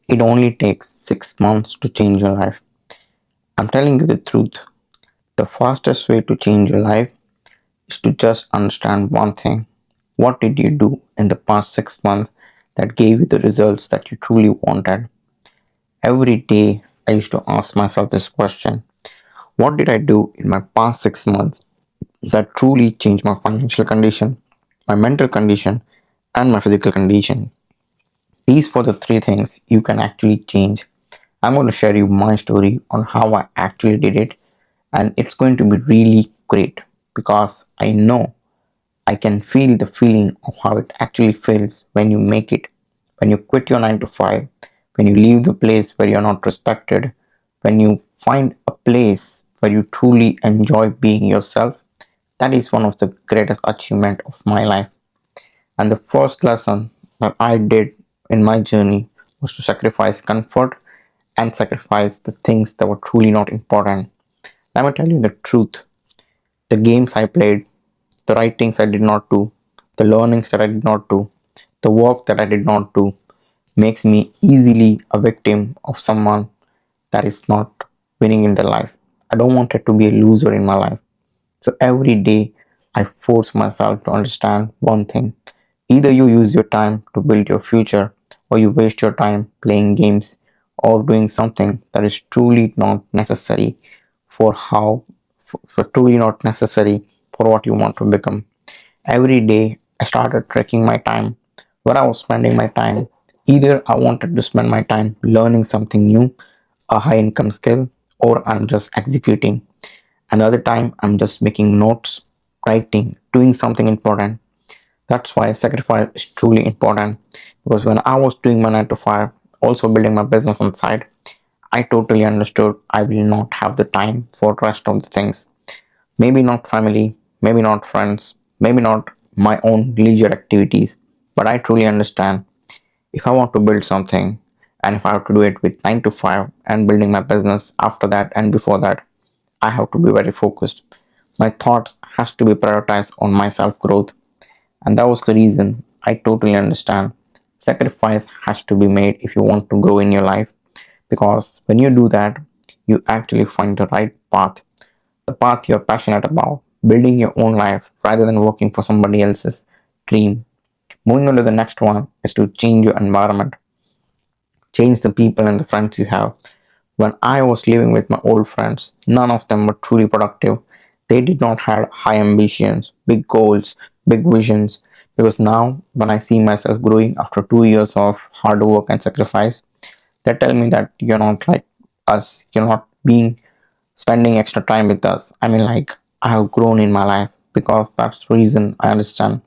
It only takes 6 months to change your life. I'm telling you the truth. The fastest way to change your life is to just understand one thing. What did you do in the past 6 months that gave you the results that you truly wanted? Every day, I used to ask myself this question. What did I do in my past 6 months that truly changed my financial condition, my mental condition, and my physical condition? These were the three things you can actually change. I'm going to share you my story on how I actually did it, and it's going to be really great because I know I can feel the feeling of how it actually feels when you make it, when you quit your 9 to 5, when you leave the place where you're not respected, when you find a place where you truly enjoy being yourself. That is one of the greatest achievement of my life. And the first lesson that I did in my journey was to sacrifice comfort and sacrifice the things that were truly not important. Let me tell you the truth. The games I played, the writings I did not do, the learnings that I did not do, the work that I did not do makes me easily a victim of someone that is not winning in their life. I don't want it to be a loser in my life. So every day I force myself to understand one thing. Either you use your time to build your future or you waste your time playing games or doing something that is truly not necessary for truly not necessary for what you want to become. Every day I started tracking my time, where I was spending my time. Either I wanted to spend my time learning something new, a high income skill, or I'm just executing. Another time I'm just making notes, writing, doing something important. That's why sacrifice is truly important, because when I was doing my 9 to 5, also building my business on the side, I totally understood I will not have the time for the rest of the things. Maybe not family, maybe not friends, maybe not my own leisure activities, but I truly understand if I want to build something and if I have to do it with 9 to 5 and building my business after that and before that, I have to be very focused. My thoughts has to be prioritized on my self growth, and that was the reason I totally understand sacrifice has to be made if you want to grow in your life, because when you do that, you actually find the right path, the path you're passionate about, building your own life rather than working for somebody else's dream. Moving on to the next one is to change your environment, change the people and the friends you have. When I was living with my old friends, none of them were truly productive. They did not have high ambitions, big goals, big visions. Because now, when I see myself growing after 2 years of hard work and sacrifice, they tell me that you're not like us. You're not being spending extra time with us. I mean, like, I have grown in my life, because that's the reason I understand.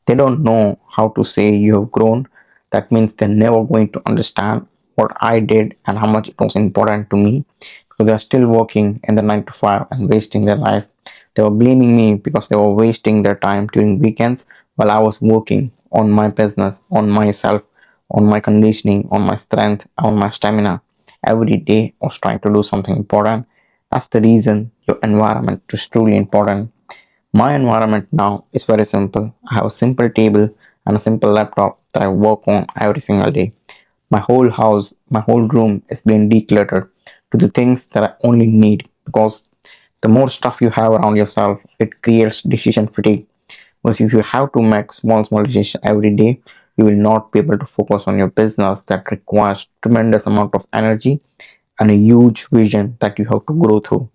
They don't know how to say you have grown. That means they're never going to understand what I did and how much it was important to me, because they're still working in the 9 to 5 and wasting their life. They were blaming me because they were wasting their time during weekends while I was working on my business, on myself, on my conditioning, on my strength, on my stamina. Every day I was trying to do something important. That's the reason your environment is truly important. My environment now is very simple. I have a simple table and a simple laptop that I work on every single day. My whole house, my whole room is being decluttered to the things that I only need, because the more stuff you have around yourself, it creates decision fatigue. Because if you have to make small decisions every day, you will not be able to focus on your business that requires tremendous amount of energy and a huge vision that you have to grow through,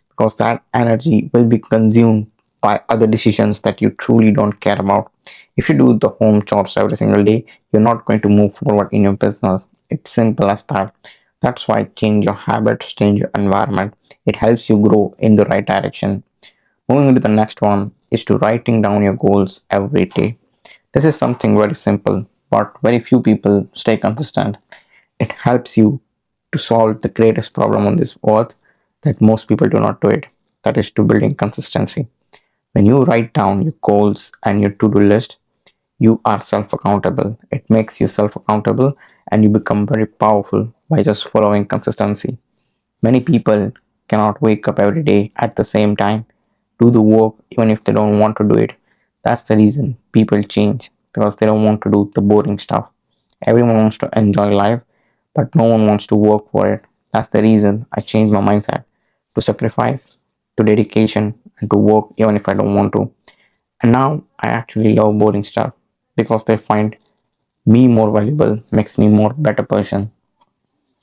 because that energy will be consumed by other decisions that you truly don't care about. If you do the home chores every single day, you're not going to move forward in your business. It's simple as that. That's why change your habits, change your environment. It helps you grow in the right direction. Moving to the next one is to writing down your goals every day. This is something very simple, but very few people stay consistent. It helps you to solve the greatest problem on this earth that most people do not do it. That is to building consistency. When you write down your goals and your to-do list, you are self-accountable. It makes you self-accountable and you become very powerful by just following consistency. Many people cannot wake up every day at the same time, do the work even if they don't want to do it. That's the reason people change, because they don't want to do the boring stuff. Everyone wants to enjoy life, but no one wants to work for it. That's the reason I changed my mindset to sacrifice, to dedication, and to work even if I don't want to. And now I actually love boring stuff because they find me more valuable, makes me more better person.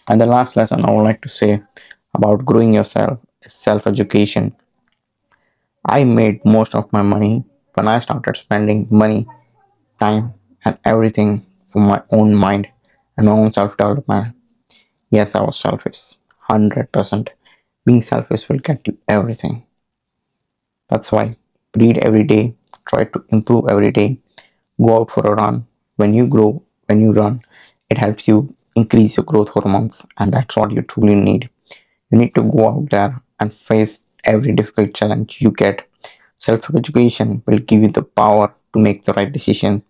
And the last lesson I would like to say about growing yourself is self-education. I made most of my money when I started spending money, time, and everything for my own mind and my own self-development. Yes, I was selfish. 100%. Being selfish will get you everything. That's why read every day, try to improve every day, go out for a run. When you grow, when you run, it helps you increase your growth hormones, and that's what you truly need. You need to go out there and face every difficult challenge you get. Self education will give you the power to make the right decisions.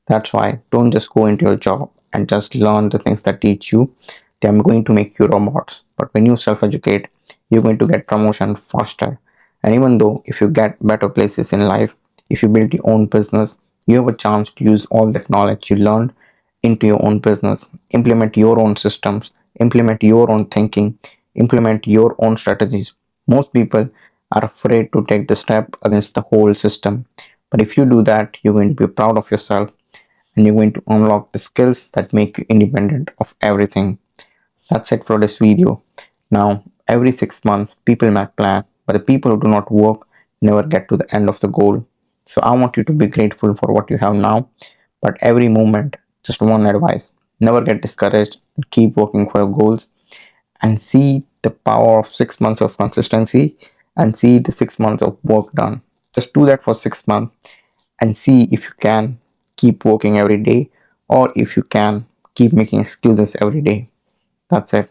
That's why don't just go into your job and just learn the things that teach you. They are going to make you robots. But when you self educate, you're going to get promotion faster. And even though if you get better places in life, if you build your own business, you have a chance to use all that knowledge you learned into your own business, implement your own systems, implement your own thinking, implement your own strategies. Most people are afraid to take the step against the whole system. But if you do that, you're going to be proud of yourself and you're going to unlock the skills that make you independent of everything. That's it for this video. Now, every 6 months, people make plan, but the people who do not work never get to the end of the goal. So I want you to be grateful for what you have now, but every moment, just one advice: never get discouraged and keep working for your goals and see the power of 6 months of consistency and see the 6 months of work done. Just do that for 6 months and see if you can keep working every day or if you can keep making excuses every day. That's it.